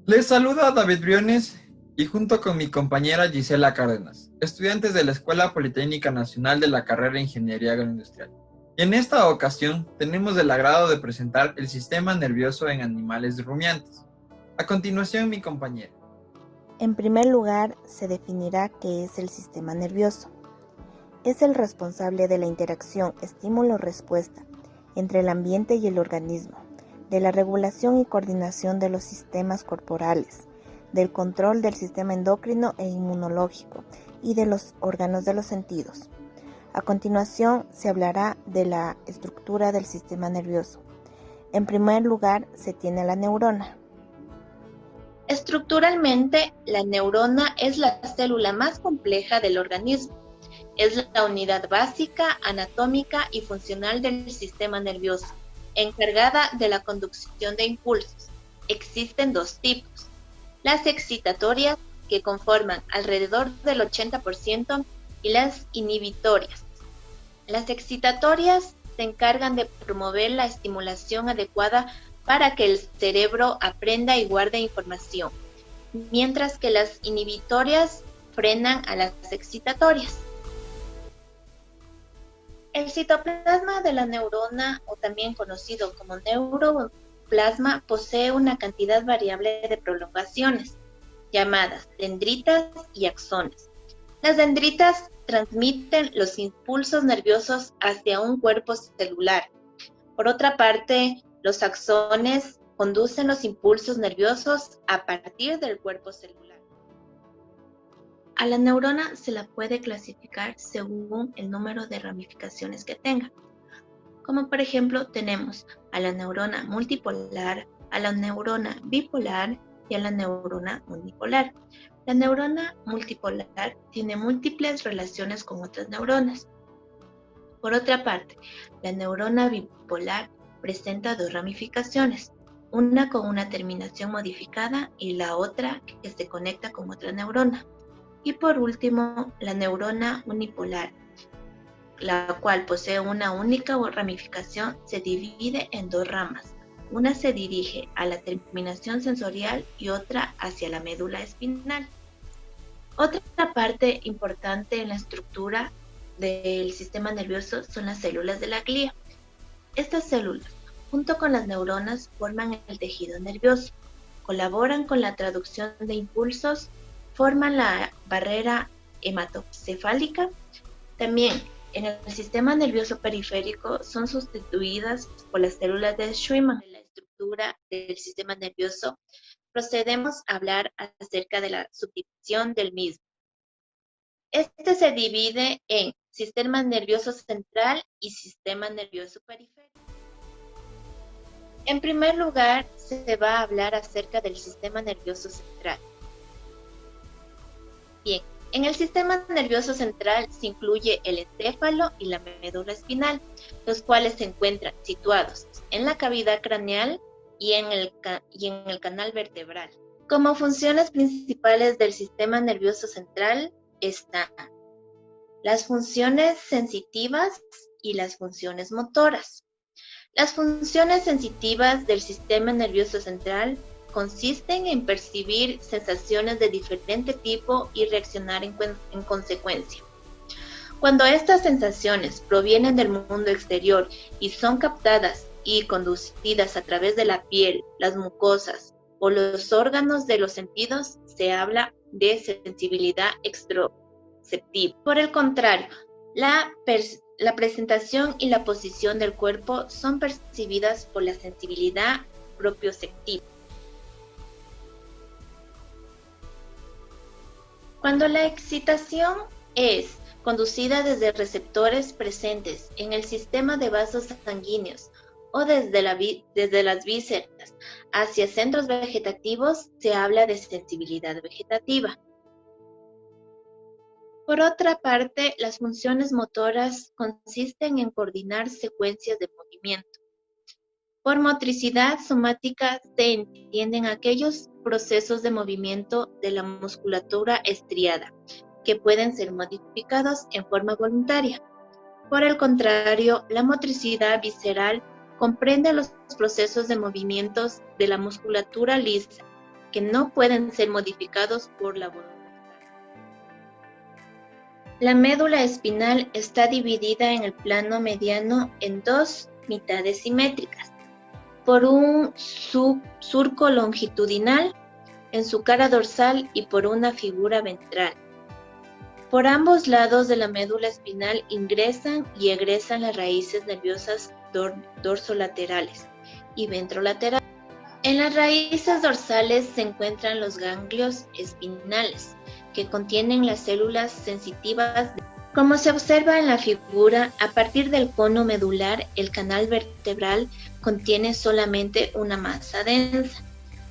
Les saluda David Briones y junto con mi compañera Gisela Cárdenas, estudiantes de la Escuela Politécnica Nacional de la carrera de Ingeniería Agroindustrial. Y en esta ocasión tenemos el agrado de presentar el sistema nervioso en animales rumiantes. A continuación, mi compañera. En primer lugar, se definirá qué es el sistema nervioso. Es el responsable de la interacción estímulo-respuesta entre el ambiente y el organismo, de la regulación y coordinación de los sistemas corporales, del control del sistema endocrino e inmunológico y de los órganos de los sentidos. A continuación, se hablará de la estructura del sistema nervioso. En primer lugar, se tiene la neurona. Estructuralmente, la neurona es la célula más compleja del organismo. Es la unidad básica, anatómica y funcional del sistema nervioso, encargada de la conducción de impulsos. Existen dos tipos: las excitatorias, que conforman alrededor del 80%, y las inhibitorias. Las excitatorias se encargan de promover la estimulación adecuada para que el cerebro aprenda y guarde información, mientras que las inhibitorias frenan a las excitatorias. El citoplasma de la neurona, o también conocido como neuroplasma, posee una cantidad variable de prolongaciones, llamadas dendritas y axones. Las dendritas transmiten los impulsos nerviosos hacia un cuerpo celular. Por otra parte, los axones conducen los impulsos nerviosos a partir del cuerpo celular. A la neurona se la puede clasificar según el número de ramificaciones que tenga. Como por ejemplo tenemos a la neurona multipolar, a la neurona bipolar y a la neurona unipolar. La neurona multipolar tiene múltiples relaciones con otras neuronas. Por otra parte, la neurona bipolar presenta dos ramificaciones, una con una terminación modificada y la otra que se conecta con otra neurona. Y por último, la neurona unipolar, la cual posee una única ramificación, se divide en dos ramas. Una se dirige a la terminación sensorial y otra hacia la médula espinal. Otra parte importante en la estructura del sistema nervioso son las células de la glía. Estas células, junto con las neuronas, forman el tejido nervioso, colaboran con la traducción de impulsos, forman la barrera hematocefálica. También en el sistema nervioso periférico son sustituidas por las células de Schwann. En la estructura del sistema nervioso procedemos a hablar acerca de la subdivisión del mismo. Este se divide en sistema nervioso central y sistema nervioso periférico. En primer lugar, se va a hablar acerca del sistema nervioso central. Bien, en el sistema nervioso central se incluye el encéfalo y la médula espinal, los cuales se encuentran situados en la cavidad craneal y en el canal vertebral. Como funciones principales del sistema nervioso central están las funciones sensitivas y las funciones motoras. Las funciones sensitivas del sistema nervioso central consisten en percibir sensaciones de diferente tipo y reaccionar en consecuencia. Cuando estas sensaciones provienen del mundo exterior y son captadas y conducidas a través de la piel, las mucosas o los órganos de los sentidos, se habla de sensibilidad exteroceptiva. Por el contrario, la presentación y la posición del cuerpo son percibidas por la sensibilidad propioceptiva. Cuando la excitación es conducida desde receptores presentes en el sistema de vasos sanguíneos o desde las vísceras hacia centros vegetativos, se habla de sensibilidad vegetativa. Por otra parte, las funciones motoras consisten en coordinar secuencias de movimiento. Por motricidad somática se entienden aquellos procesos de movimiento de la musculatura estriada, que pueden ser modificados en forma voluntaria. Por el contrario, la motricidad visceral comprende los procesos de movimientos de la musculatura lisa, que no pueden ser modificados por la voluntad. La médula espinal está dividida en el plano mediano en dos mitades simétricas, por un surco longitudinal en su cara dorsal y por una figura ventral. Por ambos lados de la médula espinal ingresan y egresan las raíces nerviosas dorsolaterales y ventrolaterales. En las raíces dorsales se encuentran los ganglios espinales, que contienen las células sensitivas. Como se observa en la figura, a partir del cono medular, el canal vertebral contiene solamente una masa densa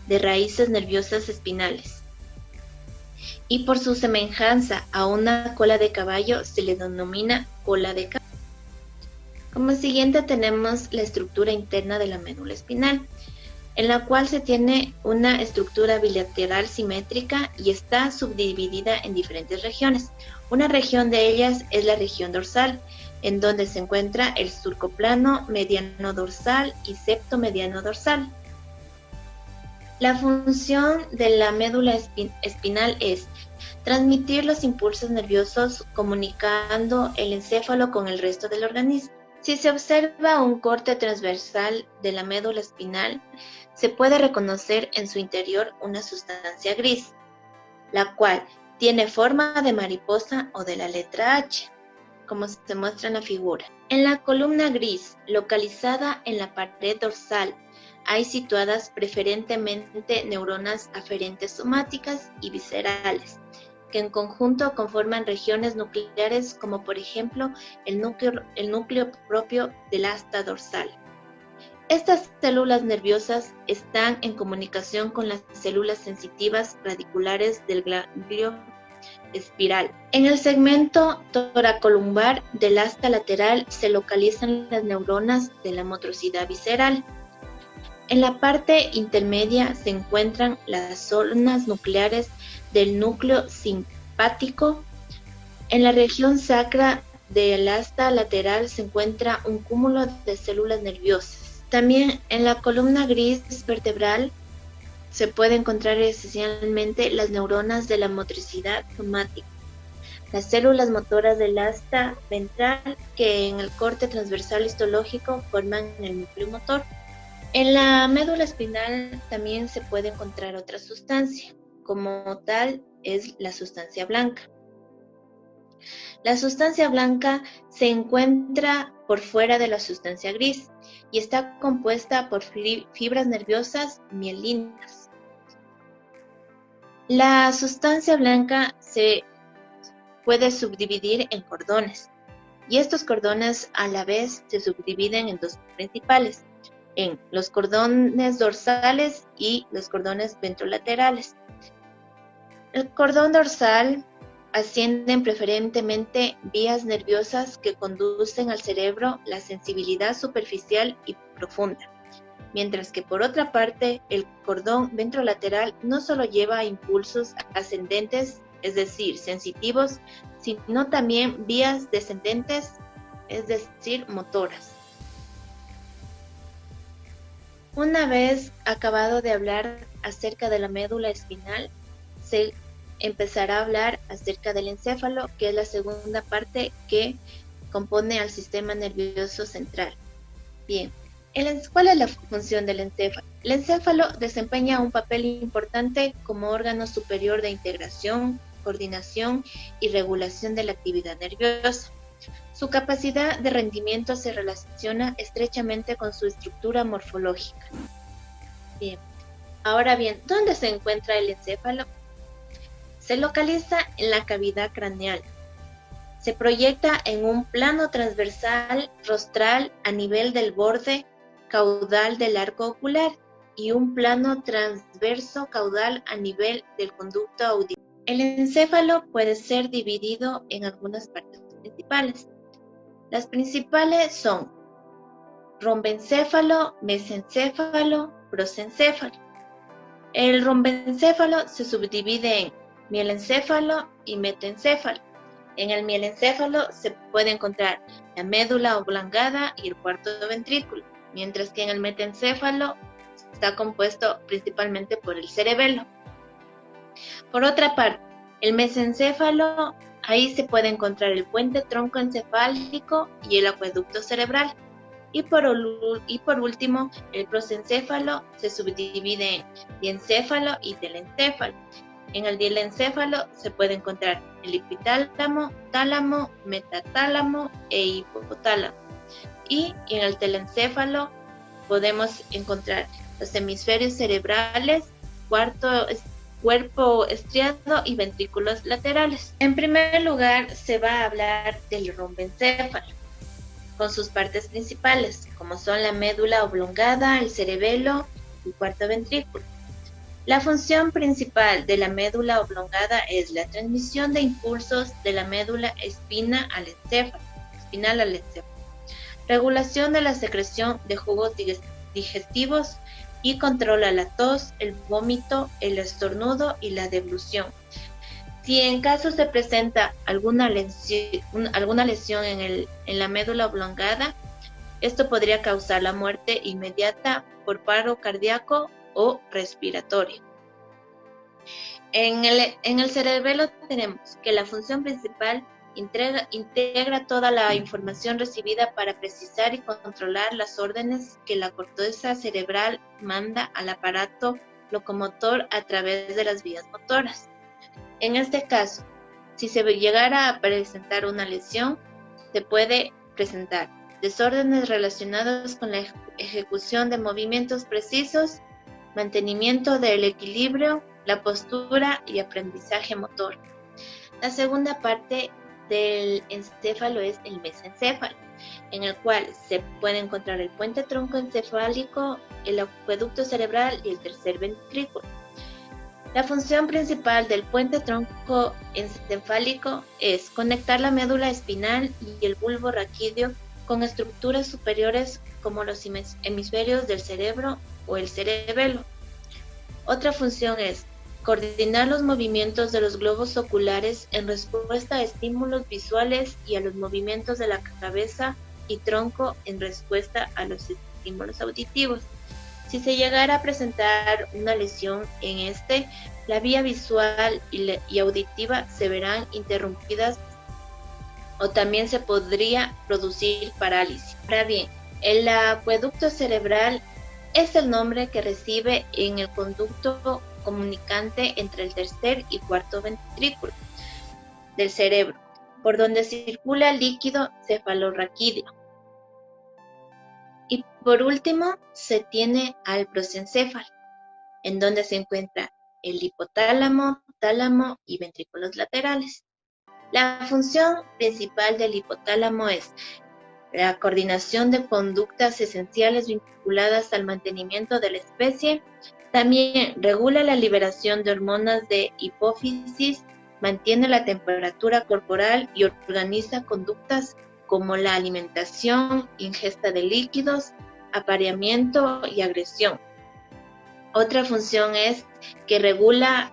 de raíces nerviosas espinales. Y por su semejanza a una cola de caballo, se le denomina cola de caballo. Como siguiente tenemos la estructura interna de la médula espinal, en la cual se tiene una estructura bilateral simétrica y está subdividida en diferentes regiones. Una región de ellas es la región dorsal, en donde se encuentra el surco plano, mediano dorsal y septo mediano dorsal. La función de la médula espinal es transmitir los impulsos nerviosos comunicando el encéfalo con el resto del organismo. Si se observa un corte transversal de la médula espinal, se puede reconocer en su interior una sustancia gris, la cual tiene forma de mariposa o de la letra H, como se muestra en la figura. En la columna gris, localizada en la pared dorsal, hay situadas preferentemente neuronas aferentes somáticas y viscerales, que en conjunto conforman regiones nucleares como por ejemplo el núcleo propio del asta dorsal. Estas células nerviosas están en comunicación con las células sensitivas radiculares del ganglio espiral. En el segmento toracolumbar del asta lateral se localizan las neuronas de la motricidad visceral. En la parte intermedia se encuentran las zonas nucleares del núcleo simpático. En la región sacra del asta lateral se encuentra un cúmulo de células nerviosas. También en la columna gris vertebral se puede encontrar esencialmente las neuronas de la motricidad somática, las células motoras del asta ventral que en el corte transversal histológico forman el núcleo motor. En la médula espinal también se puede encontrar otra sustancia, como tal es la sustancia blanca. La sustancia blanca se encuentra por fuera de la sustancia gris y está compuesta por fibras nerviosas mielinas. La sustancia blanca se puede subdividir en cordones y estos cordones a la vez se subdividen en dos principales, en los cordones dorsales y los cordones ventrolaterales. El cordón dorsal ascienden preferentemente vías nerviosas que conducen al cerebro la sensibilidad superficial y profunda, mientras que por otra parte el cordón ventrolateral no solo lleva impulsos ascendentes, es decir, sensitivos, sino también vías descendentes, es decir, motoras. Una vez acabado de hablar acerca de la médula espinal, se empezará a hablar acerca del encéfalo, que es la segunda parte que compone al sistema nervioso central. Bien, ¿cuál es la función del encéfalo? El encéfalo desempeña un papel importante como órgano superior de integración, coordinación y regulación de la actividad nerviosa. Su capacidad de rendimiento se relaciona estrechamente con su estructura morfológica. Bien, ahora bien, ¿dónde se encuentra el encéfalo? Se localiza en la cavidad craneal. Se proyecta en un plano transversal rostral a nivel del borde caudal del arco ocular y un plano transverso caudal a nivel del conducto auditivo. El encéfalo puede ser dividido en algunas partes principales. Las principales son rombencéfalo, mesencéfalo, prosencéfalo. El rombencéfalo se subdivide en mielencéfalo y metencéfalo. En el mielencéfalo se puede encontrar la médula oblongada y el cuarto ventrículo, mientras que en el metencéfalo está compuesto principalmente por el cerebelo. Por otra parte, el mesencéfalo, ahí se puede encontrar el puente troncoencefálico y el acueducto cerebral. Y por último, el prosencéfalo se subdivide en diencéfalo y telencéfalo. En el diencéfalo se puede encontrar el hipotálamo, tálamo, metatálamo e hipotálamo. Y en el telencéfalo podemos encontrar los hemisferios cerebrales, cuerpo estriado y ventrículos laterales. En primer lugar, se va a hablar del rombencéfalo, con sus partes principales, como son la médula oblongada, el cerebelo y cuarto ventrículo. La función principal de la médula oblongada es la transmisión de impulsos de la médula espinal al encéfalo, regulación de la secreción de jugos digestivos y controla la tos, el vómito, el estornudo y la deglución. Si en caso se presenta alguna lesión en la médula oblongada, esto podría causar la muerte inmediata por paro cardíaco o respiratorio. En el cerebelo tenemos que la función principal integra toda la información recibida para precisar y controlar las órdenes que la corteza cerebral manda al aparato locomotor a través de las vías motoras. En este caso, si se llegara a presentar una lesión, se puede presentar desórdenes relacionados con la ejecución de movimientos precisos, mantenimiento del equilibrio, la postura y aprendizaje motor. La segunda parte del encéfalo es el mesencéfalo, en el cual se puede encontrar el puente troncoencefálico, el acueducto cerebral y el tercer ventrículo. La función principal del puente troncoencefálico es conectar la médula espinal y el bulbo raquídeo con estructuras superiores como los hemisferios del cerebro o el cerebelo. Otra función es coordinar los movimientos de los globos oculares en respuesta a estímulos visuales y a los movimientos de la cabeza y tronco en respuesta a los estímulos auditivos. Si se llegara a presentar una lesión en la vía visual y auditiva se verán interrumpidas o también se podría producir parálisis. Ahora bien, el acueducto cerebral es el nombre que recibe en el conducto comunicante entre el tercer y cuarto ventrículo del cerebro, por donde circula el líquido cefalorraquídeo. Y por último, se tiene al prosencéfalo, en donde se encuentra el hipotálamo, tálamo y ventrículos laterales. La función principal del hipotálamo es la coordinación de conductas esenciales vinculadas al mantenimiento de la especie. También regula la liberación de hormonas de hipófisis, mantiene la temperatura corporal y organiza conductas como la alimentación, ingesta de líquidos, apareamiento y agresión. Otra función es que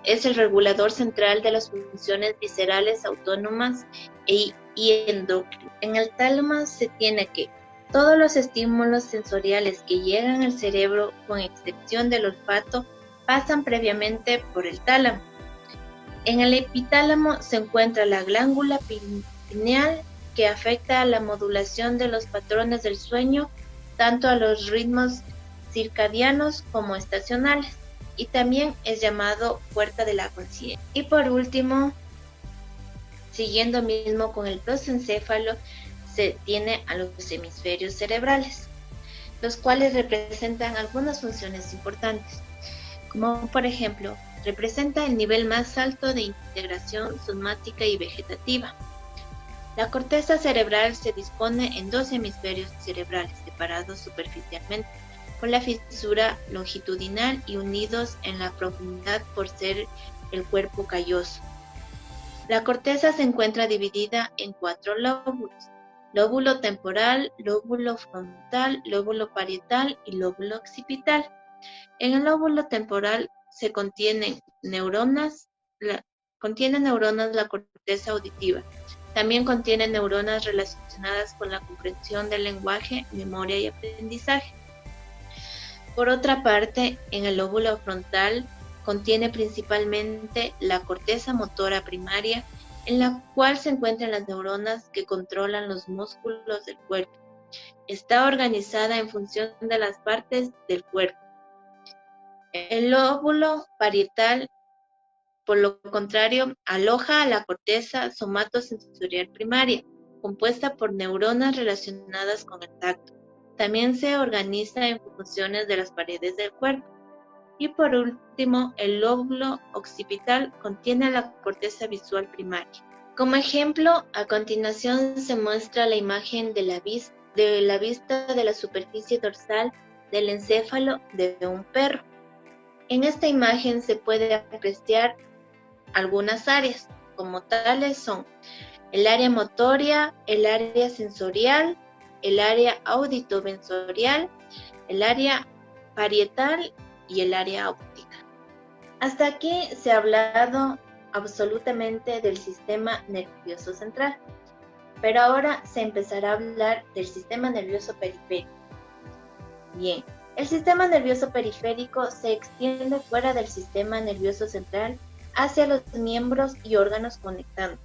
es el regulador central de las funciones viscerales autónomas y endocrinas. En el tálamo se tiene que todos los estímulos sensoriales que llegan al cerebro, con excepción del olfato, pasan previamente por el tálamo. En el epitálamo se encuentra la glándula pineal, que afecta a la modulación de los patrones del sueño, tanto a los ritmos circadianos como estacionales, y también es llamado puerta de la conciencia. Y por último, siguiendo mismo con el prosencéfalo, se tiene a los hemisferios cerebrales, los cuales representan algunas funciones importantes, como por ejemplo, representa el nivel más alto de integración somática y vegetativa. La corteza cerebral se dispone en dos hemisferios cerebrales separados superficialmente por la fisura longitudinal y unidos en la profundidad por ser el cuerpo calloso. La corteza se encuentra dividida en 4 lóbulos: lóbulo temporal, lóbulo frontal, lóbulo parietal y lóbulo occipital. En el lóbulo temporal se contienen neuronas la corteza auditiva. También contiene neuronas relacionadas con la comprensión del lenguaje, memoria y aprendizaje. Por otra parte, en el lóbulo frontal contiene principalmente la corteza motora primaria, en la cual se encuentran las neuronas que controlan los músculos del cuerpo. Está organizada en función de las partes del cuerpo. El lóbulo parietal, por lo contrario, aloja a la corteza somatosensorial primaria, compuesta por neuronas relacionadas con el tacto. También se organiza en funciones de las paredes del cuerpo. Y por último, el lóbulo occipital contiene la corteza visual primaria. Como ejemplo, a continuación se muestra la imagen de la vista de la superficie dorsal del encéfalo de un perro. En esta imagen se puede apreciar algunas áreas, como tales son el área motoria, el área sensorial, el área auditovensorial, el área parietal y el área óptica. Hasta aquí se ha hablado absolutamente del sistema nervioso central, pero ahora se empezará a hablar del sistema nervioso periférico. Bien, el sistema nervioso periférico se extiende fuera del sistema nervioso central hacia los miembros y órganos conectantes.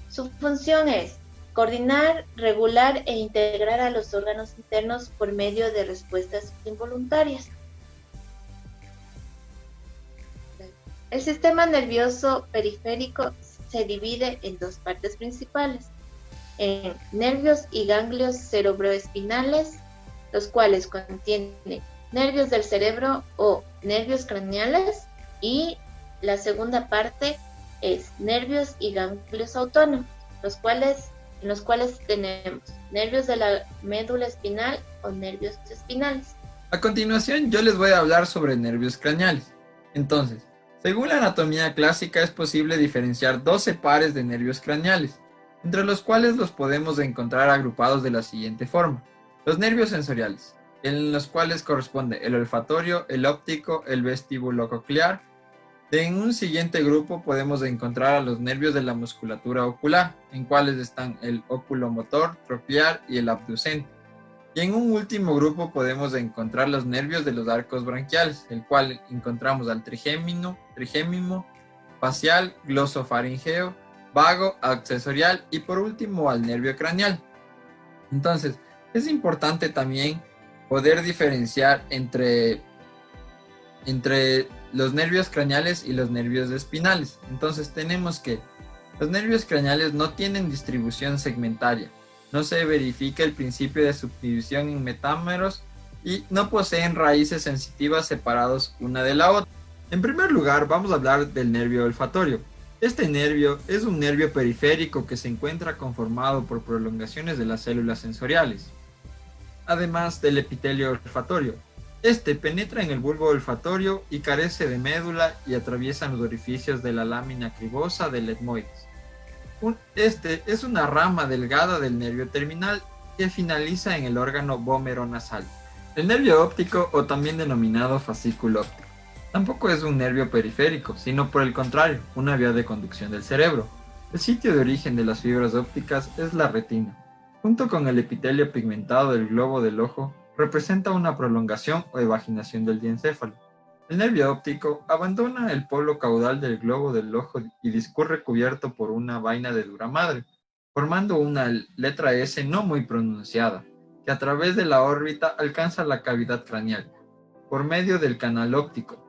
Su función es coordinar, regular e integrar a los órganos internos por medio de respuestas involuntarias. El sistema nervioso periférico se divide en dos partes principales, en nervios y ganglios cerebroespinales, los cuales contienen nervios del cerebro o nervios craneales, y la segunda parte es nervios y ganglios autónomos, en los cuales tenemos nervios de la médula espinal o nervios espinales. A continuación, yo les voy a hablar sobre nervios craneales. Entonces, según la anatomía clásica, es posible diferenciar 12 pares de nervios craneales, entre los cuales los podemos encontrar agrupados de la siguiente forma. Los nervios sensoriales, en los cuales corresponde el olfatorio, el óptico, el vestibulococlear. En un siguiente grupo podemos encontrar a los nervios de la musculatura ocular, en cuales están el oculomotor, troquial y el abducente. Y en un último grupo podemos encontrar los nervios de los arcos branquiales, el cual encontramos al trigémino, facial, glosofaringeo, vago, accesorial y por último al nervio craneal. Entonces, es importante también poder diferenciar entre los nervios craneales y los nervios espinales. Entonces tenemos que los nervios craneales no tienen distribución segmentaria, no se verifica el principio de subdivisión en metámeros y no poseen raíces sensitivas separados una de la otra. En primer lugar, vamos a hablar del nervio olfatorio. Este nervio es un nervio periférico que se encuentra conformado por prolongaciones de las células sensoriales, además del epitelio olfatorio. Este penetra en el bulbo olfatorio y carece de médula y atraviesa los orificios de la lámina cribosa del etmoides. Este es una rama delgada del nervio terminal que finaliza en el órgano vómero-nasal. El nervio óptico, o también denominado fascículo óptico, tampoco es un nervio periférico, sino por el contrario, una vía de conducción del cerebro. El sitio de origen de las fibras ópticas es la retina. Junto con el epitelio pigmentado del globo del ojo, representa una prolongación o evaginación del diencéfalo. El nervio óptico abandona el polo caudal del globo del ojo y discurre cubierto por una vaina de dura madre, formando una letra S no muy pronunciada, que a través de la órbita alcanza la cavidad craneal, por medio del canal óptico.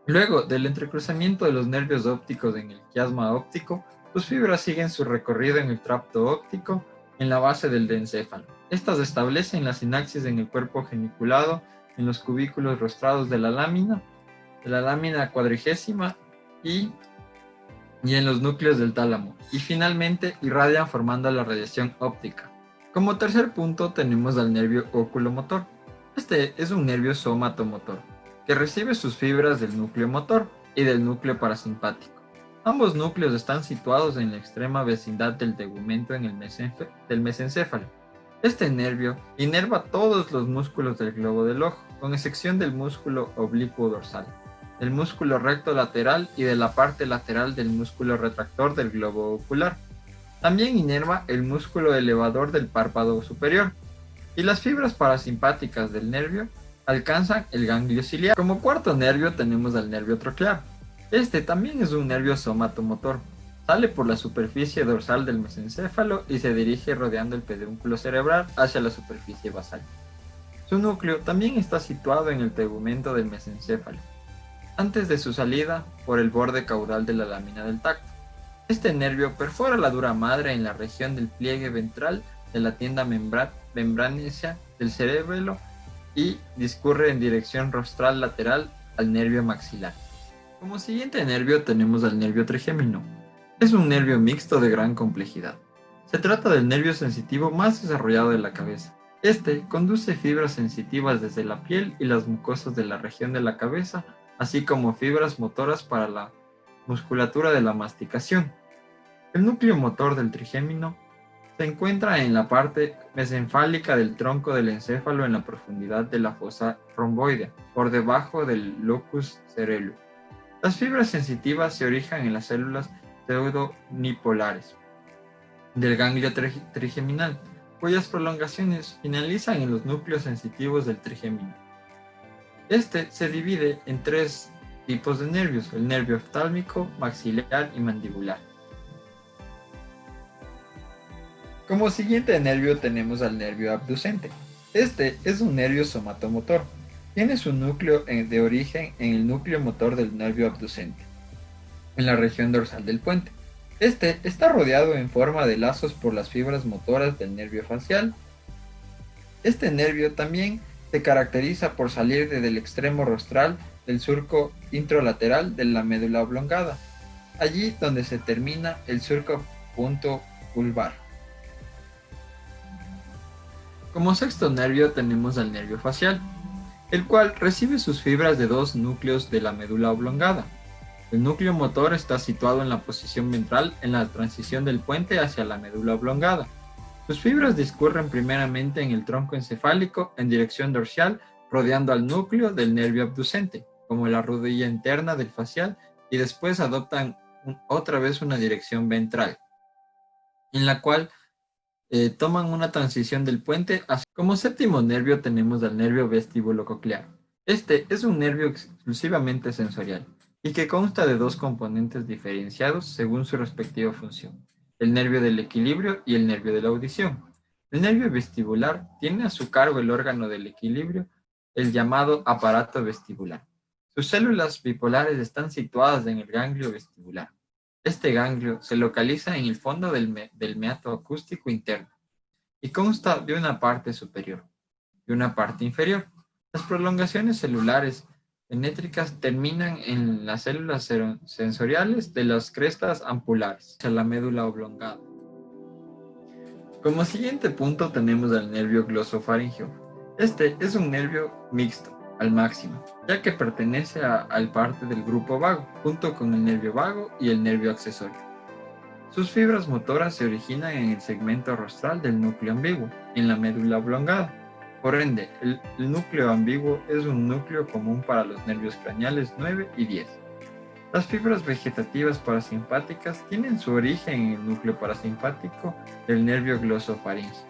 Luego del entrecruzamiento de los nervios ópticos en el quiasma óptico, sus fibras siguen su recorrido en el tracto óptico, en la base del diencéfalo. Estas establecen la sinapsis en el cuerpo geniculado, en los cubículos rostrados de la lámina cuadrigésima y en los núcleos del tálamo, y finalmente irradian formando la radiación óptica. Como tercer punto tenemos al nervio oculomotor. Este es un nervio somatomotor, que recibe sus fibras del núcleo motor y del núcleo parasimpático. Ambos núcleos están situados en la extrema vecindad del tegumento del mesencéfalo. Este nervio inerva todos los músculos del globo del ojo, con excepción del músculo oblicuo dorsal, del músculo recto lateral y de la parte lateral del músculo retractor del globo ocular. También inerva el músculo elevador del párpado superior, y las fibras parasimpáticas del nervio alcanzan el ganglio ciliar. Como cuarto nervio tenemos al nervio troclear. Este también es un nervio somatomotor. Sale por la superficie dorsal del mesencéfalo y se dirige rodeando el pedúnculo cerebral hacia la superficie basal. Su núcleo también está situado en el tegumento del mesencéfalo, antes de su salida por el borde caudal de la lámina del tacto. Este nervio perfora la dura madre en la región del pliegue ventral de la tienda membranácea del cerebelo y discurre en dirección rostral lateral al nervio maxilar. Como siguiente nervio tenemos al nervio trigémino. Es un nervio mixto de gran complejidad. Se trata del nervio sensitivo más desarrollado de la cabeza. Este conduce fibras sensitivas desde la piel y las mucosas de la región de la cabeza, así como fibras motoras para la musculatura de la masticación. El núcleo motor del trigémino se encuentra en la parte mesencéfalica del tronco del encéfalo en la profundidad de la fosa romboidea, por debajo del locus coeruleus. Las fibras sensitivas se originan en las células pseudonipolares del ganglio trigeminal, cuyas prolongaciones finalizan en los núcleos sensitivos del trigémino. Este se divide en tres tipos de nervios: el nervio oftálmico, maxilar y mandibular. Como siguiente nervio tenemos al nervio abducente. Este es un nervio somatomotor. Tiene su núcleo de origen en el núcleo motor del nervio abducente, en la región dorsal del puente. Este está rodeado en forma de lazos por las fibras motoras del nervio facial. Este nervio también se caracteriza por salir desde el extremo rostral del surco intralateral de la médula oblongada, allí donde se termina el surco punto vulvar. Como sexto nervio tenemos al nervio facial, el cual recibe sus fibras de dos núcleos de la médula oblongada. El núcleo motor está situado en la posición ventral en la transición del puente hacia la médula oblongada. Sus fibras discurren primeramente en el tronco encefálico en dirección dorsal, rodeando al núcleo del nervio abducente, como la rodilla interna del facial, y después adoptan otra vez una dirección ventral, en la cual toman una transición del puente hacia... Como séptimo nervio tenemos al nervio vestíbulo-coclear. Este es un nervio exclusivamente sensorial y que consta de dos componentes diferenciados según su respectiva función: el nervio del equilibrio y el nervio de la audición. El nervio vestibular tiene a su cargo el órgano del equilibrio, el llamado aparato vestibular. Sus células bipolares están situadas en el ganglio vestibular. Este ganglio se localiza en el fondo del meato acústico interno y consta de una parte superior y una parte inferior. Las prolongaciones celulares penétricas terminan en las células sensoriales de las crestas ampulares hacia la médula oblongada. Como siguiente punto tenemos al nervio glosofaríngeo. Este es un nervio mixto al máximo, ya que pertenece al parte del grupo vago, junto con el nervio vago y el nervio accesorio. Sus fibras motoras se originan en el segmento rostral del núcleo ambiguo, en la médula oblongada. Por ende, el núcleo ambiguo es un núcleo común para los nervios craneales 9 y 10. Las fibras vegetativas parasimpáticas tienen su origen en el núcleo parasimpático del nervio glosofaríngeo.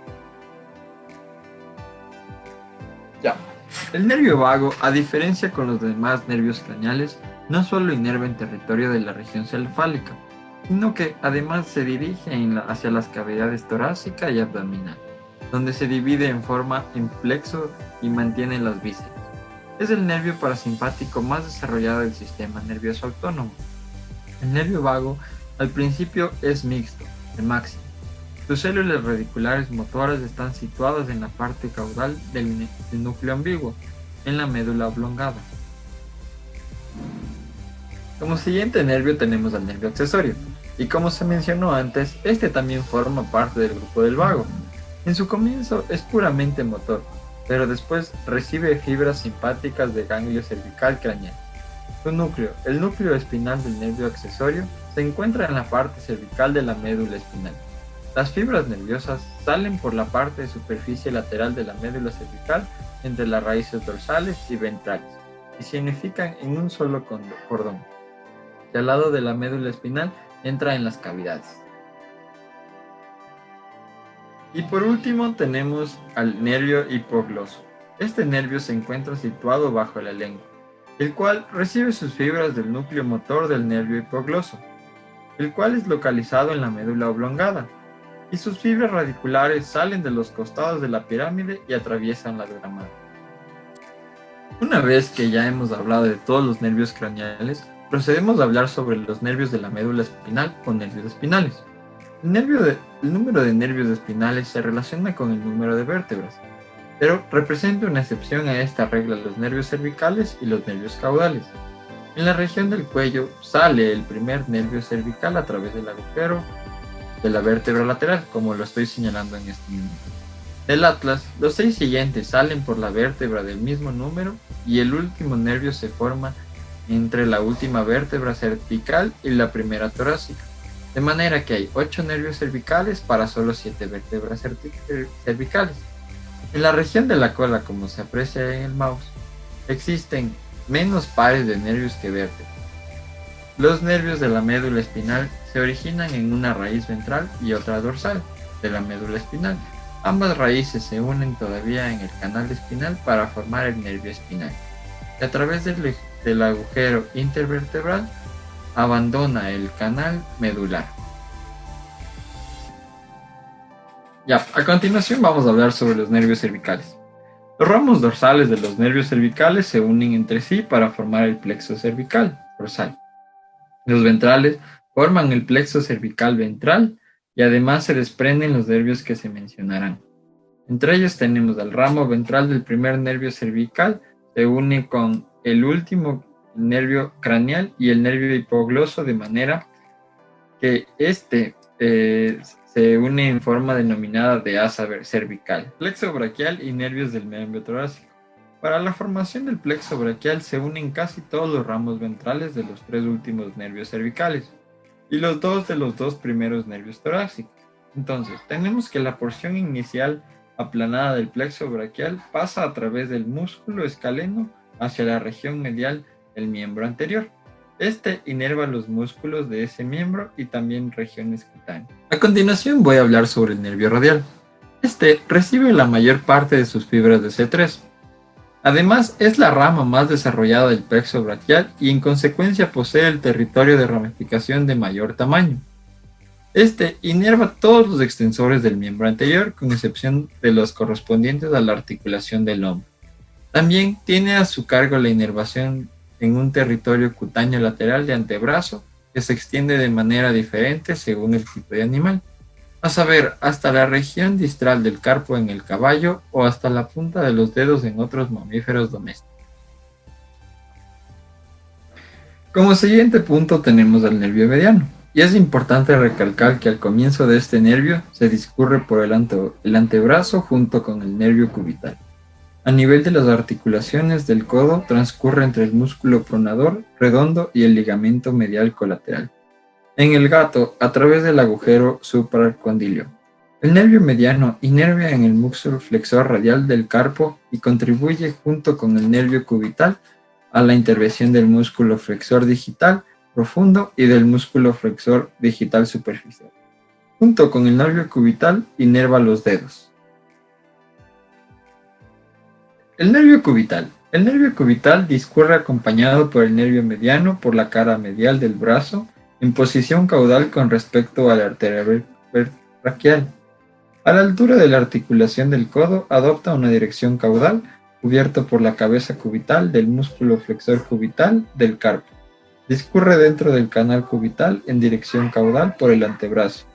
El nervio vago, a diferencia con los demás nervios craneales, no solo inerva en territorio de la región cefálica, sino que además se dirige hacia las cavidades torácica y abdominal, donde se divide en forma en plexo y mantiene las vísceras. Es el nervio parasimpático más desarrollado del sistema nervioso autónomo. El nervio vago al principio es mixto, el máximo. Sus células radiculares motoras están situadas en la parte caudal del núcleo ambiguo, en la médula oblongada. Como siguiente nervio tenemos al nervio accesorio, y como se mencionó antes, este también forma parte del grupo del vago. En su comienzo es puramente motor, pero después recibe fibras simpáticas de ganglio cervical craneal. Su núcleo, el núcleo espinal del nervio accesorio, se encuentra en la parte cervical de la médula espinal. Las fibras nerviosas salen por la parte de superficie lateral de la médula cervical entre las raíces dorsales y ventrales y se unifican en un solo cordón, que al lado de la médula espinal entra en las cavidades. Y por último tenemos al nervio hipogloso. Este nervio se encuentra situado bajo la lengua, el cual recibe sus fibras del núcleo motor del nervio hipogloso, el cual es localizado en la médula oblongada, y sus fibras radiculares salen de los costados de la pirámide y atraviesan la dura madre. Una vez que ya hemos hablado de todos los nervios craneales, procedemos a hablar sobre los nervios de la médula espinal o nervios espinales. El número de nervios espinales se relaciona con el número de vértebras, pero representa una excepción a esta regla los nervios cervicales y los nervios caudales. En la región del cuello sale el primer nervio cervical a través del agujero de la vértebra lateral, como lo estoy señalando en este momento. Del atlas, los 6 siguientes salen por la vértebra del mismo número y el último nervio se forma entre la última vértebra cervical y la primera torácica, de manera que hay 8 nervios cervicales para solo 7 vértebras cervicales. En la región de la cola, como se aprecia en el mouse, existen menos pares de nervios que vértebras. Los nervios de la médula espinal se originan en una raíz ventral y otra dorsal de la médula espinal. Ambas raíces se unen todavía en el canal espinal para formar el nervio espinal. Y a través del agujero intervertebral abandona el canal medular. Ya, a continuación vamos a hablar sobre los nervios cervicales. Los ramos dorsales de los nervios cervicales se unen entre sí para formar el plexo cervical dorsal. Los ventrales forman el plexo cervical ventral y además se desprenden los nervios que se mencionarán. Entre ellos tenemos el ramo ventral del primer nervio cervical, se une con el último nervio craneal y el nervio hipogloso de manera que se une en forma denominada de asa cervical. Plexo braquial y nervios del miembro torácico. Para la formación del plexo braquial se unen casi todos los ramos ventrales de los 3 últimos nervios cervicales y los 2 de los 2 primeros nervios torácicos. Entonces, tenemos que la porción inicial aplanada del plexo braquial pasa a través del músculo escaleno hacia la región medial del miembro anterior. Este inerva los músculos de ese miembro y también regiones cutáneas. A continuación voy a hablar sobre el nervio radial. Este recibe la mayor parte de sus fibras de C3. Además, es la rama más desarrollada del plexo braquial y en consecuencia posee el territorio de ramificación de mayor tamaño. Este inerva todos los extensores del miembro anterior, con excepción de los correspondientes a la articulación del hombro. También tiene a su cargo la inervación en un territorio cutáneo lateral de antebrazo que se extiende de manera diferente según el tipo de animal, a saber, hasta la región distal del carpo en el caballo o hasta la punta de los dedos en otros mamíferos domésticos. Como siguiente punto tenemos al nervio mediano, y es importante recalcar que al comienzo de este nervio se discurre por el antebrazo junto con el nervio cubital. A nivel de las articulaciones del codo transcurre entre el músculo pronador redondo y el ligamento medial colateral. En el gato, a través del agujero supracondilio. El nervio mediano inerva en el músculo flexor radial del carpo y contribuye junto con el nervio cubital a la intervención del músculo flexor digital profundo y del músculo flexor digital superficial. Junto con el nervio cubital inerva los dedos. El nervio cubital. El nervio cubital discurre acompañado por el nervio mediano por la cara medial del brazo en posición caudal con respecto a la arteria braquial. A la altura de la articulación del codo adopta una dirección caudal cubierto por la cabeza cubital del músculo flexor cubital del carpo. Discurre dentro del canal cubital en dirección caudal por el antebrazo.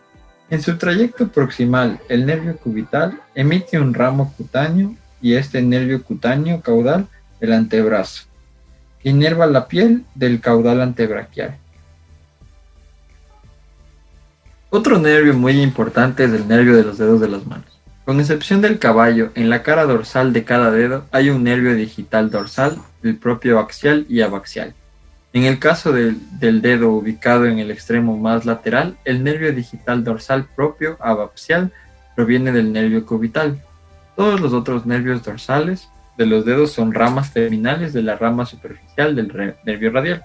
En su trayecto proximal, el nervio cubital emite un ramo cutáneo y este nervio cutáneo caudal del antebrazo. Inerva la piel del caudal antebraquial. Otro nervio muy importante es el nervio de los dedos de las manos. Con excepción del caballo, en la cara dorsal de cada dedo hay un nervio digital dorsal, el propio axial y abaxial. En el caso del dedo ubicado en el extremo más lateral, el nervio digital dorsal propio abaxial proviene del nervio cubital. Todos los otros nervios dorsales de los dedos son ramas terminales de la rama superficial del nervio radial.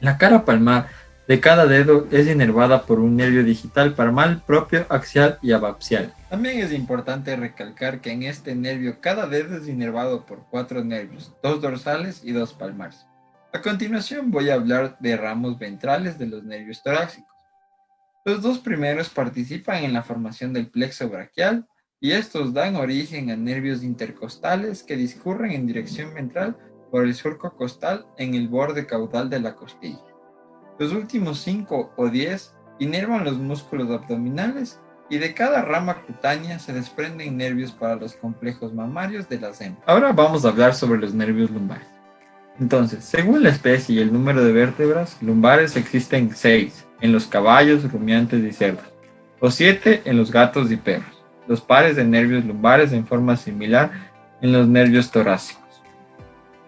La cara palmar de cada dedo es inervada por un nervio digital palmar propio, axial y abaxial. También es importante recalcar que en este nervio cada dedo es inervado por 4 nervios, 2 dorsales y 2 palmares. A continuación voy a hablar de ramos ventrales de los nervios torácicos. Los dos primeros participan en la formación del plexo braquial y estos dan origen a nervios intercostales que discurren en dirección ventral por el surco costal en el borde caudal de la costilla. Los últimos 5 o 10 inervan los músculos abdominales y de cada rama cutánea se desprenden nervios para los complejos mamarios de las hembras. Ahora vamos a hablar sobre los nervios lumbares. Entonces, según la especie y el número de vértebras, lumbares existen 6 en los caballos, rumiantes y cerdos, o 7 en los gatos y perros. Los pares de nervios lumbares en forma similar en los nervios torácicos.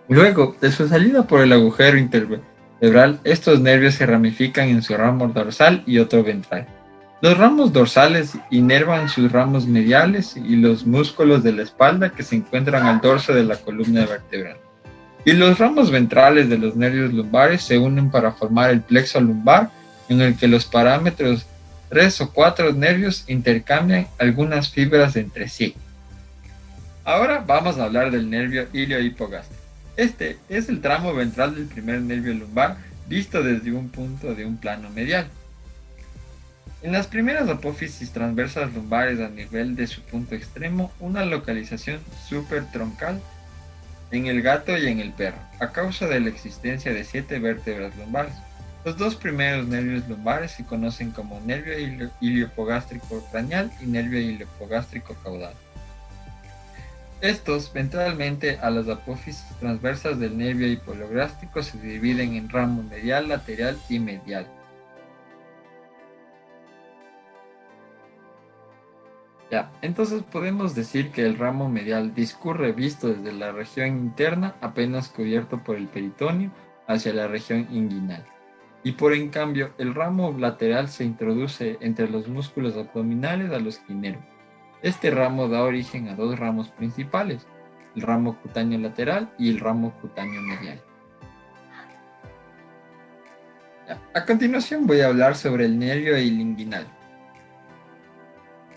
Luego, de su salida por el agujero intervertebral, estos nervios se ramifican en su ramo dorsal y otro ventral. Los ramos dorsales inervan sus ramos mediales y los músculos de la espalda que se encuentran al dorso de la columna vertebral. Y los ramos ventrales de los nervios lumbares se unen para formar el plexo lumbar, en el que los parámetros 3 o 4 nervios intercambian algunas fibras entre sí. Ahora vamos a hablar del nervio iliohipogástrico. Este es el tramo ventral del primer nervio lumbar visto desde un punto de un plano medial. En las primeras apófisis transversas lumbares a nivel de su punto extremo, una localización supertroncal en el gato y en el perro, a causa de la existencia de 7 vértebras lumbares. Los dos primeros nervios lumbares se conocen como nervio iliohipogástrico craneal y nervio iliohipogástrico caudal. Estos, ventralmente a las apófisis transversas del nervio hipogástrico, se dividen en ramo medial, lateral y medial. Entonces podemos decir que el ramo medial discurre visto desde la región interna, apenas cubierto por el peritoneo, hacia la región inguinal. Y por en cambio, el ramo lateral se introduce entre los músculos abdominales a los que inerva. Este ramo da origen a dos ramos principales, el ramo cutáneo lateral y el ramo cutáneo medial. A continuación voy a hablar sobre el nervio ilinguinal.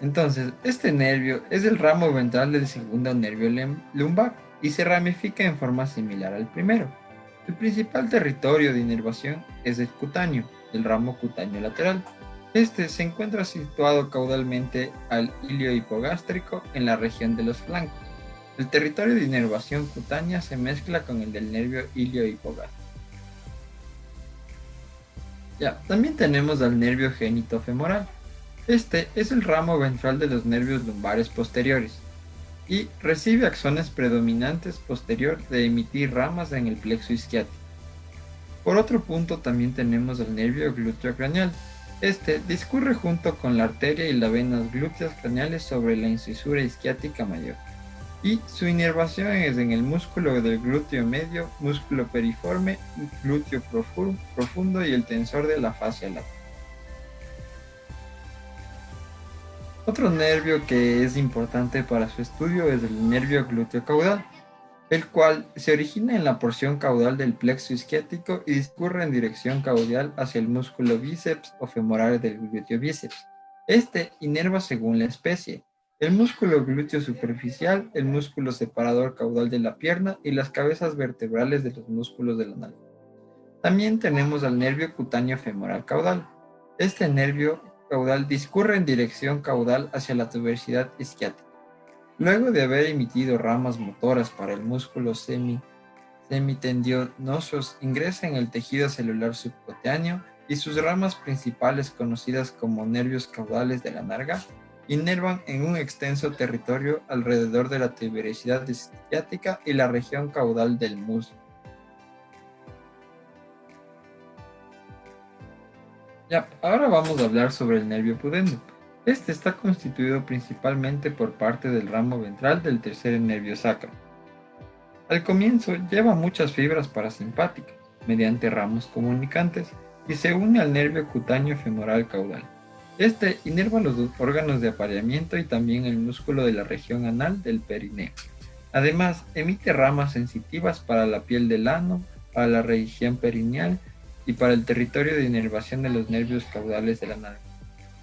Entonces, este nervio es el ramo ventral del segundo nervio lumbar y se ramifica en forma similar al primero. El principal territorio de inervación es el cutáneo, el ramo cutáneo lateral. Este se encuentra situado caudalmente al iliohipogástrico en la región de los flancos. El territorio de inervación cutánea se mezcla con el del nervio iliohipogástrico. También tenemos al nervio genitofemoral. Este es el ramo ventral de los nervios lumbares posteriores y recibe axones predominantes posterior de emitir ramas en el plexo isquiático. Por otro punto también tenemos el nervio glúteo craneal. Este discurre junto con la arteria y las venas glúteas craneales sobre la incisura isquiática mayor y su inervación es en el músculo del glúteo medio, músculo periforme, glúteo profundo y el tensor de la fascia lata. Otro nervio que es importante para su estudio es el nervio glúteo caudal, el cual se origina en la porción caudal del plexo isquiático y discurre en dirección caudal hacia el músculo bíceps o femoral del glúteo bíceps. Este inerva según la especie, el músculo glúteo superficial, el músculo separador caudal de la pierna y las cabezas vertebrales de los músculos de la nalga. También tenemos al nervio cutáneo femoral caudal. Este nervio caudal discurre en dirección caudal hacia la tuberosidad isquiática. Luego de haber emitido ramas motoras para el músculo semitendinosos, ingresa en el tejido celular subcutáneo y sus ramas principales, conocidas como nervios caudales de la nalga, inervan en un extenso territorio alrededor de la tuberosidad isquiática y la región caudal del muslo. Ahora vamos a hablar sobre el nervio pudendo. Este está constituido principalmente por parte del ramo ventral del tercer nervio sacro. Al comienzo lleva muchas fibras parasimpáticas, mediante ramos comunicantes, y se une al nervio cutáneo femoral caudal. Este inerva los órganos de apareamiento y también el músculo de la región anal del perineo. Además, emite ramas sensitivas para la piel del ano, para la región perineal y para el territorio de inervación de los nervios caudales de la nalga.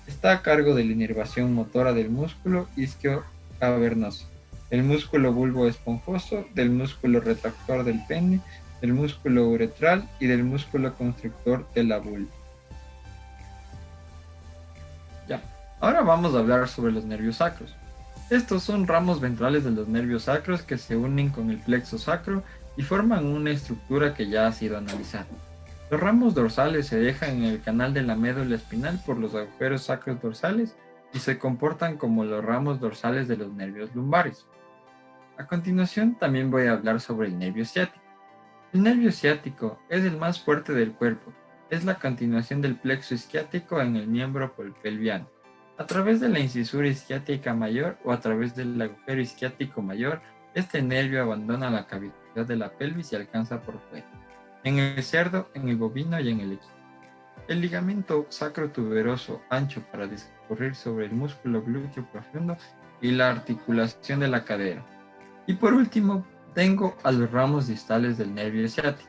Está a cargo de la inervación motora del músculo isquio-cavernoso, del músculo bulbo esponjoso, del músculo retractor del pene, del músculo uretral y del músculo constrictor de la vulva. Ya, ahora vamos a hablar sobre los nervios sacros. Estos son ramos ventrales de los nervios sacros que se unen con el plexo sacro y forman una estructura que ya ha sido analizada. Los ramos dorsales se dejan en el canal de la médula espinal por los agujeros sacros dorsales y se comportan como los ramos dorsales de los nervios lumbares. A continuación también voy a hablar sobre el nervio ciático. El nervio ciático es el más fuerte del cuerpo, es la continuación del plexo isquiático en el miembro pelviano. A través de la incisura isquiática mayor o a través del agujero isquiático mayor, este nervio abandona la cavidad de la pelvis y alcanza por fuera, en el cerdo, en el bovino y en el equino. El ligamento sacrotuberoso ancho para discurrir sobre el músculo glúteo profundo y la articulación de la cadera. Y por último, tengo a los ramos distales del nervio ciático.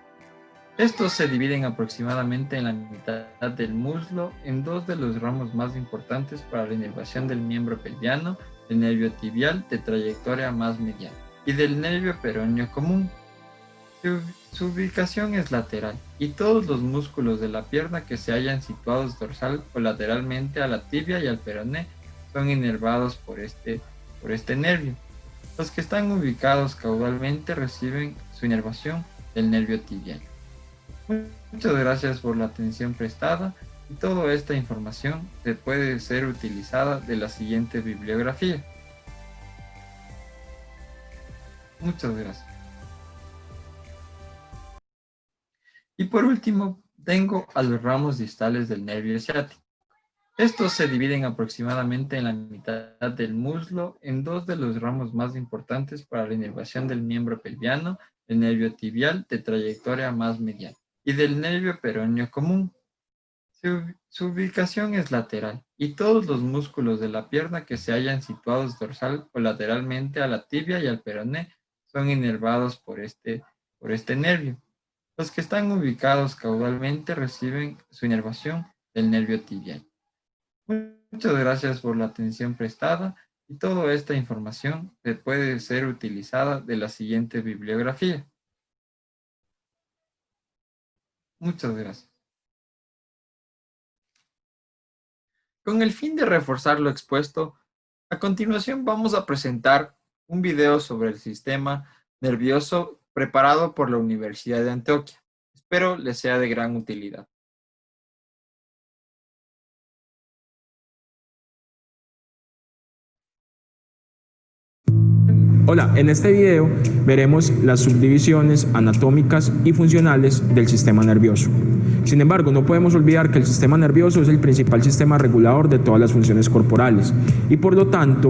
Estos se dividen aproximadamente en la mitad del muslo en dos de los ramos más importantes para la inervación del miembro pelviano, el nervio tibial de trayectoria más mediana y del nervio peroneo común. Su ubicación es lateral y todos los músculos de la pierna que se hallan situados dorsal o lateralmente a la tibia y al peroné son inervados por este nervio. Los que están ubicados caudalmente reciben su inervación del nervio tibial. Muchas gracias por la atención prestada y toda esta información puede ser utilizada de la siguiente bibliografía. Muchas gracias. Y por último, tengo a los ramos distales del nervio ciático. Estos se dividen aproximadamente en la mitad del muslo en dos de los ramos más importantes para la inervación del miembro pelviano, el nervio tibial de trayectoria más mediana y del nervio peroneo común. Su ubicación es lateral y todos los músculos de la pierna que se hallan situados dorsal o lateralmente a la tibia y al peroné son inervados por este nervio. Los que están ubicados caudalmente reciben su inervación del nervio tibial. Muchas gracias por la atención prestada y toda esta información puede ser utilizada de la siguiente bibliografía. Muchas gracias. Con el fin de reforzar lo expuesto, a continuación vamos a presentar un video sobre el sistema nervioso preparado por la Universidad de Antioquia. Espero les sea de gran utilidad. Hola, en este video veremos las subdivisiones anatómicas y funcionales del sistema nervioso. Sin embargo, no podemos olvidar que el sistema nervioso es el principal sistema regulador de todas las funciones corporales y por lo tanto,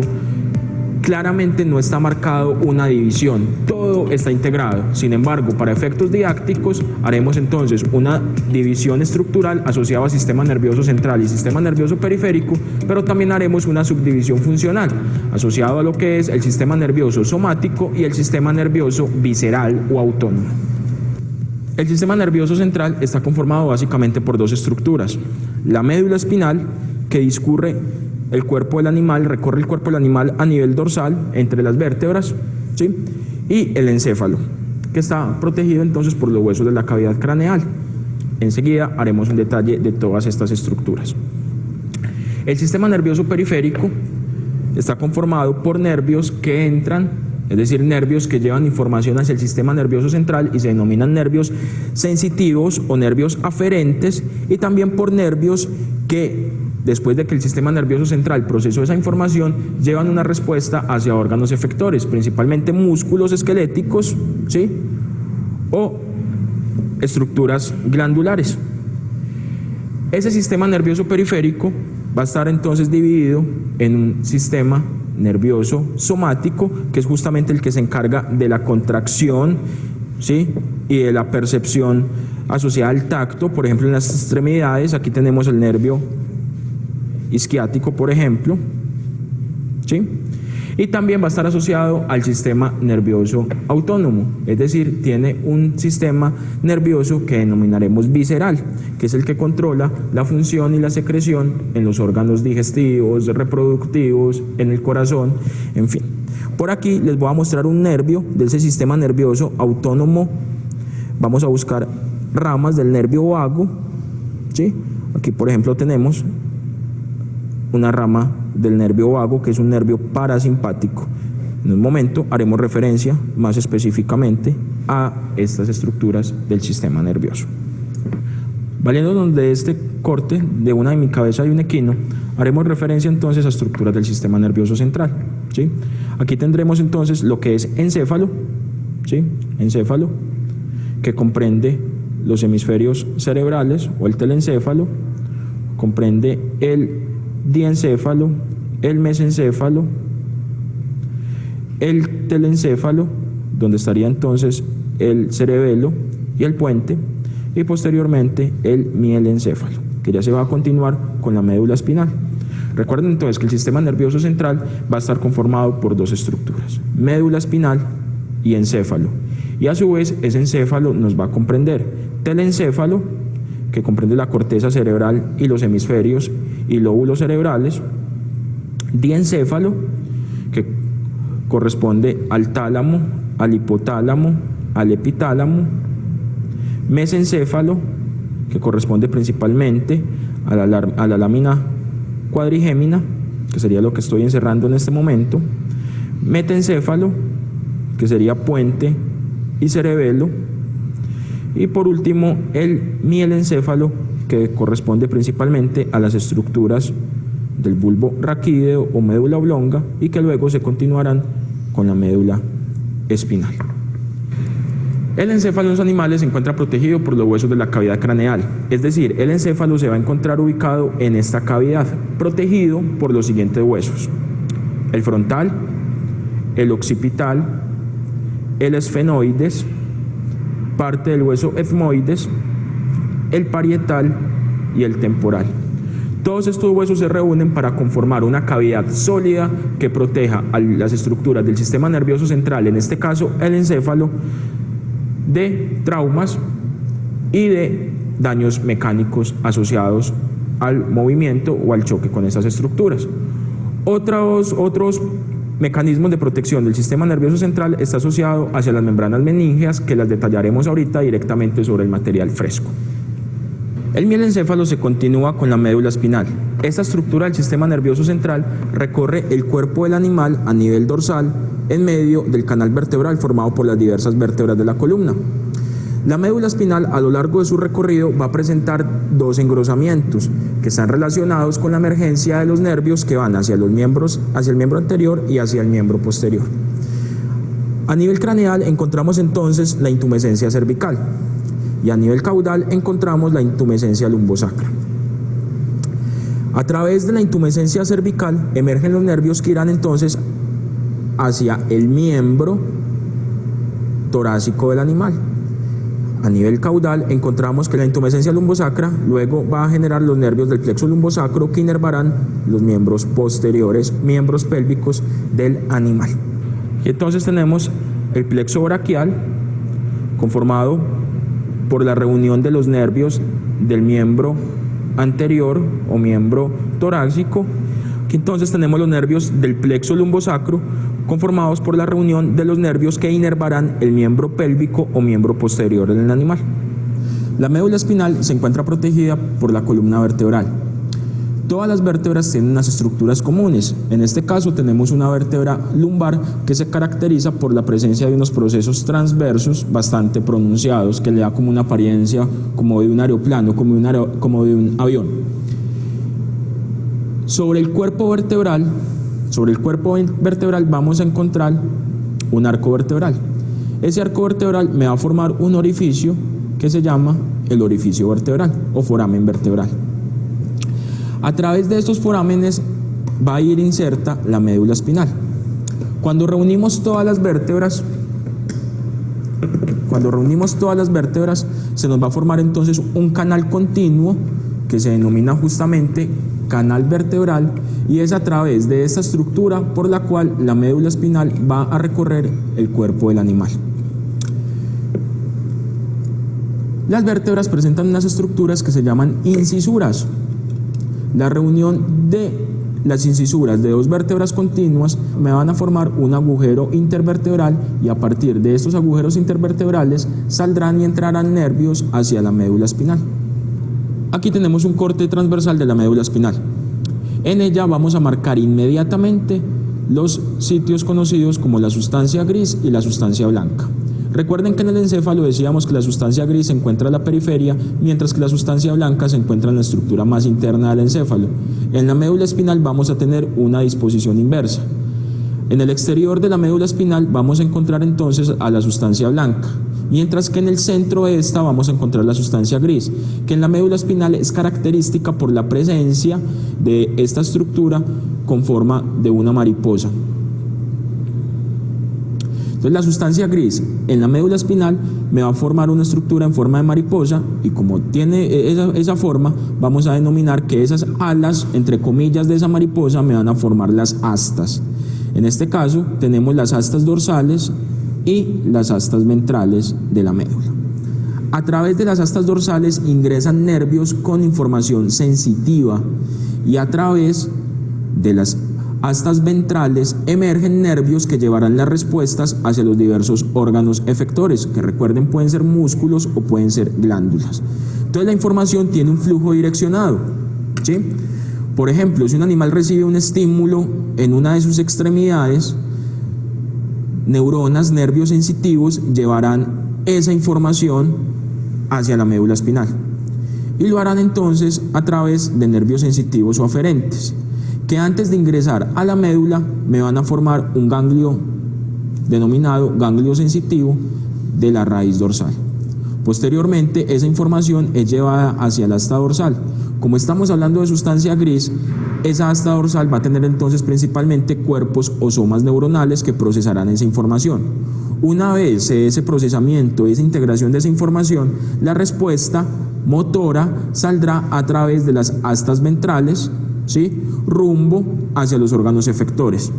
claramente no está marcado una división, todo está integrado. Sin embargo, para efectos didácticos haremos entonces una división estructural asociada al sistema nervioso central y sistema nervioso periférico, pero también haremos una subdivisión funcional asociado a lo que es el sistema nervioso somático y el sistema nervioso visceral o autónomo. El sistema nervioso central está conformado básicamente por dos estructuras: la médula espinal, que discurre el cuerpo del animal, recorre el cuerpo del animal a nivel dorsal entre las vértebras, ¿sí? Y el encéfalo, que está protegido entonces por los huesos de la cavidad craneal. Enseguida haremos un detalle de todas estas estructuras. El sistema nervioso periférico está conformado por nervios que entran, es decir, nervios que llevan información hacia el sistema nervioso central y se denominan nervios sensitivos o nervios aferentes, y también por nervios que después de que el sistema nervioso central procesó esa información, llevan una respuesta hacia órganos efectores, principalmente músculos esqueléticos, ¿sí? O estructuras glandulares. Ese sistema nervioso periférico va a estar entonces dividido en un sistema nervioso somático, que es justamente el que se encarga de la contracción, ¿sí? Y de la percepción asociada al tacto. Por ejemplo, en las extremidades, aquí tenemos el nervio isquiático, por ejemplo, ¿sí? Y también va a estar asociado al sistema nervioso autónomo, es decir, tiene un sistema nervioso que denominaremos visceral, que es el que controla la función y la secreción en los órganos digestivos, reproductivos, en el corazón, en fin. Por aquí les voy a mostrar un nervio de ese sistema nervioso autónomo. Vamos a buscar ramas del nervio vago, ¿sí? Aquí, por ejemplo, tenemos una rama del nervio vago, que es un nervio parasimpático. En un momento haremos referencia más específicamente a estas estructuras del sistema nervioso. Valiéndonos de este corte de una hemicabeza y un equino, haremos referencia entonces a estructuras del sistema nervioso central, ¿sí? Aquí tendremos entonces lo que es encéfalo, ¿sí? Encéfalo, que comprende los hemisferios cerebrales o el telencéfalo, comprende el diencéfalo, el mesencéfalo, el telencéfalo, donde estaría entonces el cerebelo y el puente, y posteriormente el mielencéfalo, que ya se va a continuar con la médula espinal. Recuerden entonces que el sistema nervioso central va a estar conformado por dos estructuras, médula espinal y encéfalo, y a su vez ese encéfalo nos va a comprender telencéfalo, que comprende la corteza cerebral y los hemisferios y lóbulos cerebrales, diencéfalo, que corresponde al tálamo, al hipotálamo, al epitálamo, mesencéfalo, que corresponde principalmente a la lámina cuadrigémina, que sería lo que estoy encerrando en este momento, metencéfalo, que sería puente y cerebelo, y por último el mielencéfalo, que corresponde principalmente a las estructuras del bulbo raquídeo o médula oblonga, y que luego se continuarán con la médula espinal. El encéfalo en los animales se encuentra protegido por los huesos de la cavidad craneal, es decir, el encéfalo se va a encontrar ubicado en esta cavidad, protegido por los siguientes huesos: el frontal, el occipital, el esfenoides, parte del hueso etmoides, el parietal y el temporal. Todos estos huesos se reúnen para conformar una cavidad sólida que proteja a las estructuras del sistema nervioso central, en este caso el encéfalo, de traumas y de daños mecánicos asociados al movimiento o al choque con esas estructuras. Otros mecanismos de protección del sistema nervioso central está asociado hacia las membranas meníngeas, que las detallaremos ahorita directamente sobre el material fresco. El mielencéfalo se continúa con la médula espinal. Esta estructura del sistema nervioso central recorre el cuerpo del animal a nivel dorsal, en medio del canal vertebral formado por las diversas vértebras de la columna. La médula espinal, a lo largo de su recorrido, va a presentar dos engrosamientos que están relacionados con la emergencia de los nervios que van hacia los miembros, hacia el miembro anterior y hacia el miembro posterior. A nivel craneal encontramos entonces la intumescencia cervical, y a nivel caudal encontramos la intumescencia lumbosacra. A través de la intumescencia cervical emergen los nervios que irán entonces hacia el miembro torácico del animal. A nivel caudal encontramos que la intumescencia lumbosacra luego va a generar los nervios del plexo lumbosacro, que inervarán los miembros posteriores, miembros pélvicos del animal. Y entonces tenemos el plexo braquial, conformado por la reunión de los nervios del miembro anterior o miembro torácico. Aquí entonces tenemos los nervios del plexo lumbosacro, conformados por la reunión de los nervios que inervarán el miembro pélvico o miembro posterior del animal. La médula espinal se encuentra protegida por la columna vertebral. Todas las vértebras tienen unas estructuras comunes. En este caso tenemos una vértebra lumbar que se caracteriza por la presencia de unos procesos transversos bastante pronunciados, que le da como una apariencia como de un aeroplano, como de un avión. Sobre el cuerpo vertebral vamos a encontrar un arco vertebral. Ese arco vertebral me va a formar un orificio que se llama el orificio vertebral o foramen vertebral. A través de estos forámenes va a ir inserta la médula espinal. Cuando reunimos todas las vértebras, se nos va a formar entonces un canal continuo que se denomina justamente canal vertebral, y es a través de esta estructura por la cual la médula espinal va a recorrer el cuerpo del animal. Las vértebras presentan unas estructuras que se llaman incisuras. La reunión de las incisuras de dos vértebras continuas me van a formar un agujero intervertebral, y a partir de estos agujeros intervertebrales saldrán y entrarán nervios hacia la médula espinal. Aquí tenemos un corte transversal de la médula espinal. En ella vamos a marcar inmediatamente los sitios conocidos como la sustancia gris y la sustancia blanca. Recuerden que en el encéfalo decíamos que la sustancia gris se encuentra en la periferia, mientras que la sustancia blanca se encuentra en la estructura más interna del encéfalo. En la médula espinal vamos a tener una disposición inversa. En el exterior de la médula espinal vamos a encontrar entonces a la sustancia blanca, mientras que en el centro de esta vamos a encontrar la sustancia gris, que en la médula espinal es característica por la presencia de esta estructura con forma de una mariposa. Entonces la sustancia gris en la médula espinal me va a formar una estructura en forma de mariposa, y como tiene esa forma, vamos a denominar que esas alas, entre comillas, de esa mariposa me van a formar las astas. En este caso tenemos las astas dorsales y las astas ventrales de la médula. A través de las astas dorsales ingresan nervios con información sensitiva, y a través de las astas ventrales emergen nervios que llevarán las respuestas hacia los diversos órganos efectores, que recuerden pueden ser músculos o pueden ser glándulas. Entonces la información tiene un flujo direccionado, ¿sí? Por ejemplo, si un animal recibe un estímulo en una de sus extremidades, neuronas, nervios sensitivos llevarán esa información hacia la médula espinal, y lo harán entonces a través de nervios sensitivos o aferentes, que antes de ingresar a la médula me van a formar un ganglio denominado ganglio sensitivo de la raíz dorsal. Posteriormente, esa información es llevada hacia la asta dorsal. Como estamos hablando de sustancia gris, esa asta dorsal va a tener entonces principalmente cuerpos o somas neuronales que procesarán esa información. Una vez ese procesamiento, esa integración de esa información, la respuesta motora saldrá a través de las astas ventrales, ¿sí?, rumbo hacia los órganos efectores.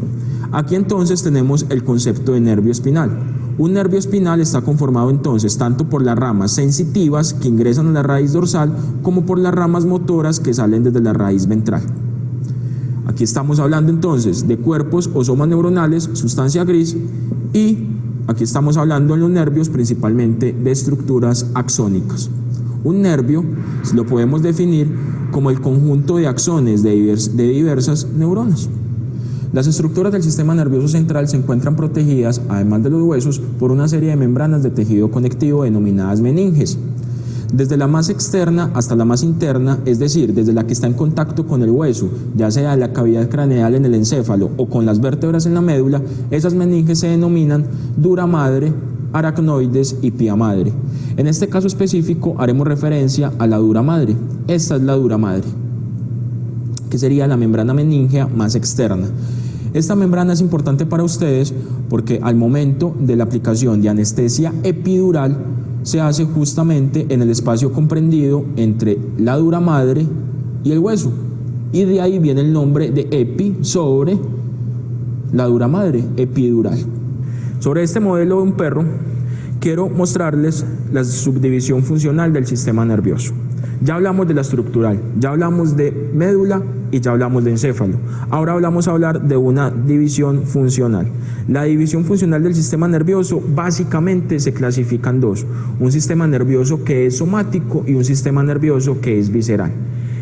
Aquí entonces tenemos el concepto de nervio espinal. Un nervio espinal está conformado entonces tanto por las ramas sensitivas que ingresan a la raíz dorsal como por las ramas motoras que salen desde la raíz ventral. Aquí estamos hablando entonces de cuerpos o somas neuronales, sustancia gris, y aquí estamos hablando en los nervios principalmente de estructuras axónicas. Un nervio lo podemos definir como el conjunto de axones de diversas neuronas. Las estructuras del sistema nervioso central se encuentran protegidas, además de los huesos, por una serie de membranas de tejido conectivo denominadas meninges. Desde la más externa hasta la más interna, es decir, desde la que está en contacto con el hueso, ya sea la cavidad craneal en el encéfalo o con las vértebras en la médula, esas meninges se denominan dura madre, aracnoides y pía madre. En este caso específico haremos referencia a la dura madre. Esta es la dura madre, que sería la membrana meningea más externa. Esta membrana es importante para ustedes porque al momento de la aplicación de anestesia epidural se hace justamente en el espacio comprendido entre la dura madre y el hueso, y de ahí viene el nombre de epi, sobre la dura madre, epidural. Sobre este modelo de un perro quiero mostrarles la subdivisión funcional del sistema nervioso. Ya hablamos de la estructural, ya hablamos de médula y ya hablamos de encéfalo. Ahora vamos a hablar de una división funcional. La división funcional del sistema nervioso básicamente se clasifica en dos: un sistema nervioso que es somático y un sistema nervioso que es visceral.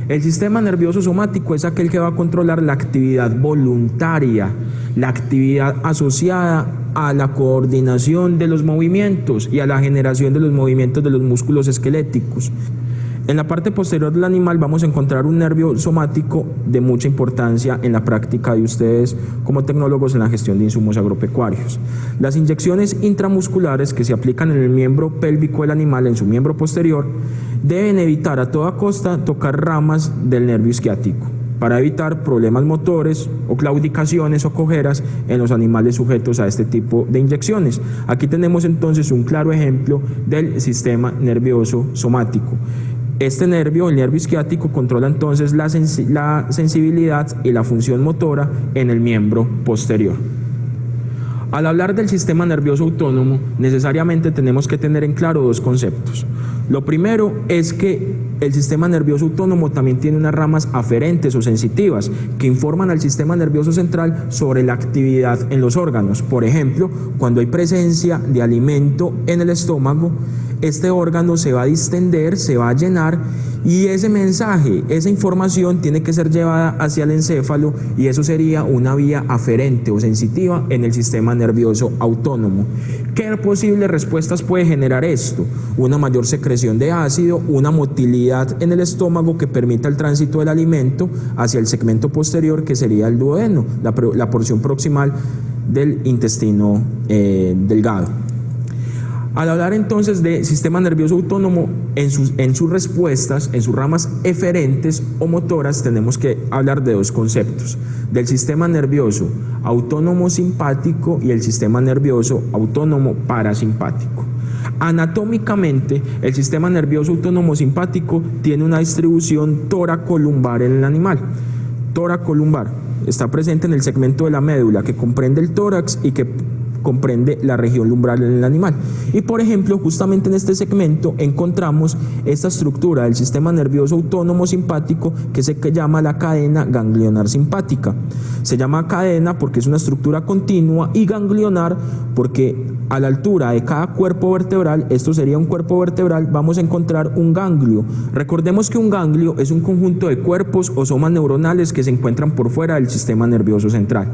El sistema nervioso somático es aquel que va a controlar la actividad voluntaria, la actividad asociada a la coordinación de los movimientos y a la generación de los movimientos de los músculos esqueléticos. En la parte posterior del animal vamos a encontrar un nervio somático de mucha importancia en la práctica de ustedes como tecnólogos en la gestión de insumos agropecuarios. Las inyecciones intramusculares que se aplican en el miembro pélvico del animal, en su miembro posterior, deben evitar a toda costa tocar ramas del nervio isquiático para evitar problemas motores o claudicaciones o cojeras en los animales sujetos a este tipo de inyecciones. Aquí tenemos entonces un claro ejemplo del sistema nervioso somático. Este nervio, el nervio isquiático, controla entonces la sensibilidad y la función motora en el miembro posterior. Al hablar del sistema nervioso autónomo, necesariamente tenemos que tener en claro dos conceptos. Lo primero es que el sistema nervioso autónomo también tiene unas ramas aferentes o sensitivas que informan al sistema nervioso central sobre la actividad en los órganos. Por ejemplo, cuando hay presencia de alimento en el estómago, este órgano se va a distender, se va a llenar y ese mensaje, esa información tiene que ser llevada hacia el encéfalo y eso sería una vía aferente o sensitiva en el sistema nervioso autónomo. ¿Qué posibles respuestas puede generar esto? Una mayor secreción de ácido, una motilidad en el estómago que permita el tránsito del alimento hacia el segmento posterior que sería el duodeno, la porción proximal del intestino delgado. Al hablar entonces de sistema nervioso autónomo, en sus respuestas, en sus ramas eferentes o motoras, tenemos que hablar de dos conceptos, del sistema nervioso autónomo simpático y el sistema nervioso autónomo parasimpático. Anatómicamente, el sistema nervioso autónomo simpático tiene una distribución toracolumbar en el animal. Toracolumbar está presente en el segmento de la médula que comprende el tórax y que comprende la región lumbral en el animal. Y por ejemplo, justamente en este segmento encontramos esta estructura del sistema nervioso autónomo simpático que se llama la cadena ganglionar simpática. Se llama cadena porque es una estructura continua y ganglionar porque a la altura de cada cuerpo vertebral, esto sería un cuerpo vertebral, vamos a encontrar un ganglio. Recordemos que un ganglio es un conjunto de cuerpos o somas neuronales que se encuentran por fuera del sistema nervioso central.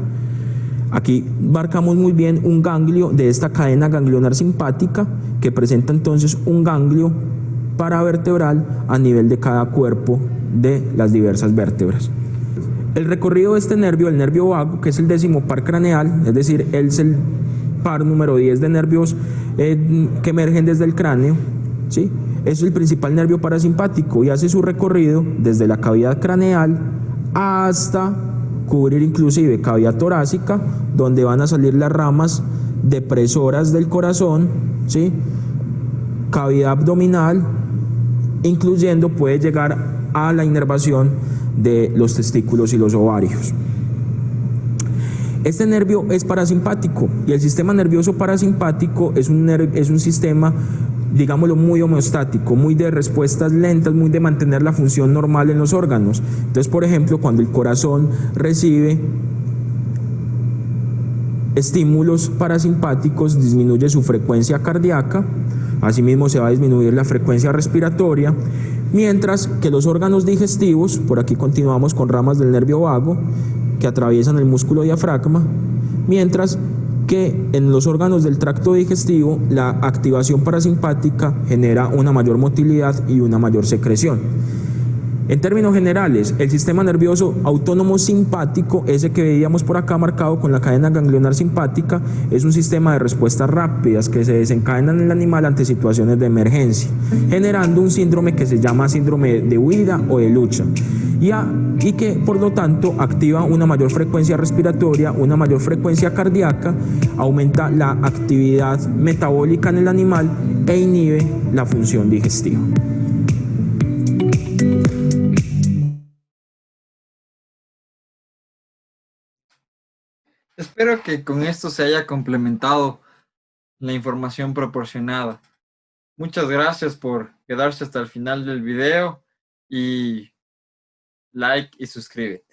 Aquí marcamos muy bien un ganglio de esta cadena ganglionar simpática que presenta entonces un ganglio paravertebral a nivel de cada cuerpo de las diversas vértebras. El recorrido de este nervio, el nervio vago, que es el 10º par craneal, es decir, es el par número 10 de nervios que emergen desde el cráneo, ¿sí? Es el principal nervio parasimpático y hace su recorrido desde la cavidad craneal hasta cubrir inclusive cavidad torácica, donde van a salir las ramas depresoras del corazón, ¿sí? Cavidad abdominal, incluyendo puede llegar a la inervación de los testículos y los ovarios. Este nervio es parasimpático y el sistema nervioso parasimpático es un sistema, digámoslo, muy homeostático, muy de respuestas lentas, muy de mantener la función normal en los órganos. Entonces, por ejemplo, cuando el corazón recibe estímulos parasimpáticos, disminuye su frecuencia cardíaca, asimismo se va a disminuir la frecuencia respiratoria, mientras que los órganos digestivos, por aquí continuamos con ramas del nervio vago, que atraviesan el músculo diafragma, mientras que en los órganos del tracto digestivo la activación parasimpática genera una mayor motilidad y una mayor secreción. En términos generales, el sistema nervioso autónomo simpático, ese que veíamos por acá marcado con la cadena ganglionar simpática, es un sistema de respuestas rápidas que se desencadenan en el animal ante situaciones de emergencia, generando un síndrome que se llama síndrome de huida o de lucha, y que por lo tanto activa una mayor frecuencia respiratoria, una mayor frecuencia cardíaca, aumenta la actividad metabólica en el animal e inhibe la función digestiva. Espero que con esto se haya complementado la información proporcionada. Muchas gracias por quedarse hasta el final del video y like y suscríbete.